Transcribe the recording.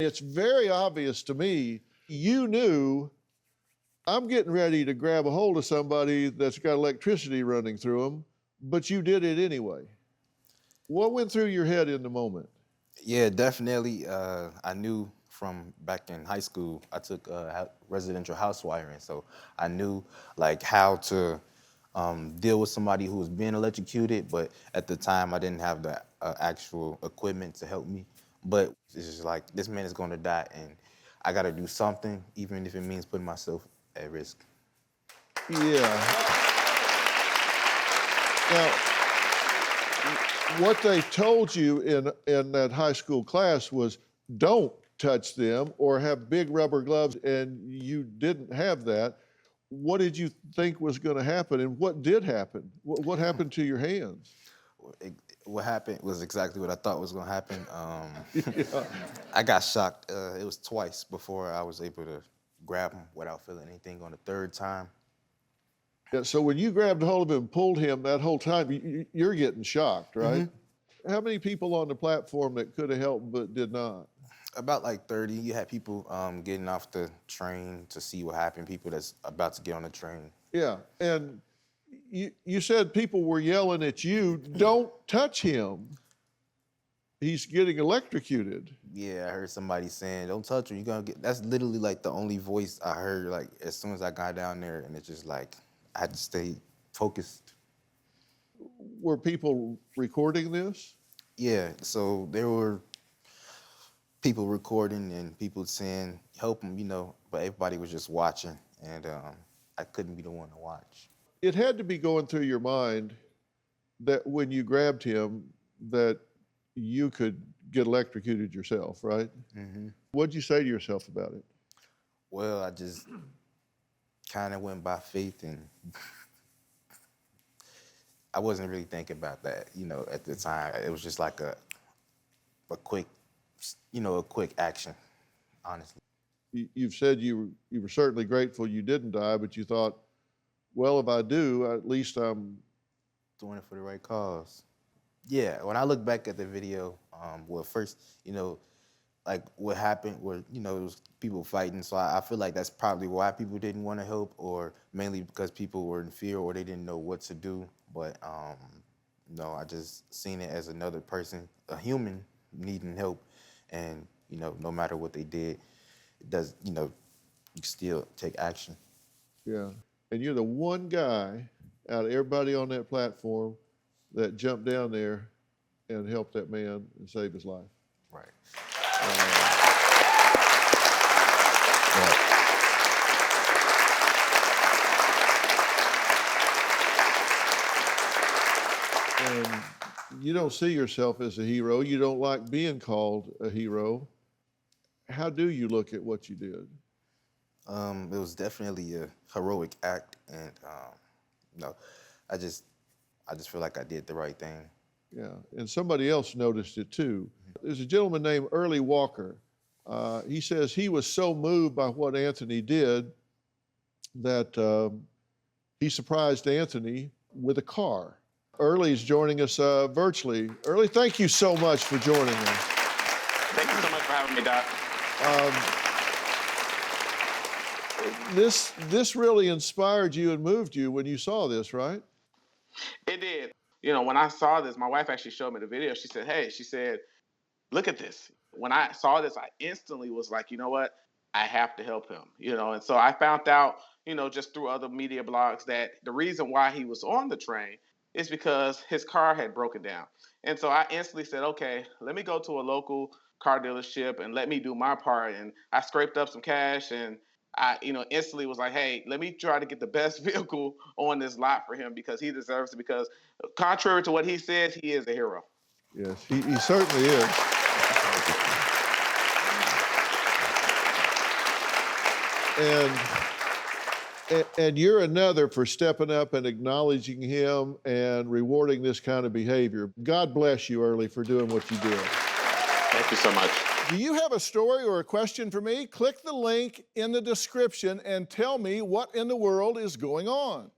It's very obvious to me, you knew I'm getting ready to grab a hold of somebody that's got electricity running through them, but you did it anyway. What went through your head in the moment? Yeah, definitely. I knew from back in high school, I took residential house wiring, so I knew like how to deal with somebody who was being electrocuted. But at the time, I didn't have the actual equipment to help me. But it's just like this man is going to die, and I got to do something, even if it means putting myself at risk. Yeah. Now, what they told you in that high school class was don't touch them or have big rubber gloves, and you didn't have that. What did you think was going to happen, and what did happen? What happened to your hands? What happened was exactly what I thought was going to happen. Yeah. I got shocked. It was twice before I was able to grab him without feeling anything. On the third time, Yeah, so when you grabbed hold of him and pulled him that whole time, you're getting shocked, right? Mm-hmm. How many people on the platform that could have helped but did not? about like 30. You had people getting off the train to see what happened, people that's about to get on the train. Yeah, and you said people were yelling at you, don't touch him. He's getting electrocuted. Yeah, I heard somebody saying, don't touch him, you're gonna get, that's literally like the only voice I heard like as soon as I got down there, and it's just like, I had to stay focused. Were people recording this? Yeah, so there were people recording and people saying, help him, but everybody was just watching, and I couldn't be the one to watch. It had to be going through your mind that when you grabbed him, that you could get electrocuted yourself, right? Mm-hmm. What'd you say to yourself about it? Well, I just kind of went by faith, and I wasn't really thinking about that, at the time. It was just like a quick, a quick action, honestly. You've said you were certainly grateful you didn't die, but you thought, well, if I do, at least I'm doing it for the right cause. Yeah, when I look back at the video, well, first, like what happened where, it was people fighting. So I feel like that's probably why people didn't want to help, or mainly because people were in fear or they didn't know what to do. But no, I just seen it as another person, a human needing help. And, no matter what they did, it does, you still take action. Yeah. And you're the one guy out of everybody on that platform that jumped down there and helped that man and saved his life. Right. And you don't see yourself as a hero. You don't like being called a hero. How do you look at what you did? It was definitely a heroic act, and I just feel like I did the right thing. Yeah, and somebody else noticed it too. There's a gentleman named Early Walker. He says he was so moved by what Anthony did that he surprised Anthony with a car. Early's joining us virtually. Early, thank you so much for joining us. Thank you so much for having me, Doc. This really inspired you and moved you when you saw this, right? It did. When I saw this, my wife actually showed me the video. She said, hey, look at this. When I saw this, I instantly was like, you know what? I have to help him, And so I found out, just through other media blogs that the reason why he was on the train is because his car had broken down. And so I instantly said, okay, let me go to a local car dealership and let me do my part. And I scraped up some cash, and I, instantly was like, hey, let me try to get the best vehicle on this lot for him because he deserves it. Because contrary to what he says, he is a hero. Yes, he certainly is. And you're another for stepping up and acknowledging him and rewarding this kind of behavior. God bless you, Early, for doing what you did. Thank you so much. Do you have a story or a question for me? Click the link in the description and tell me what in the world is going on.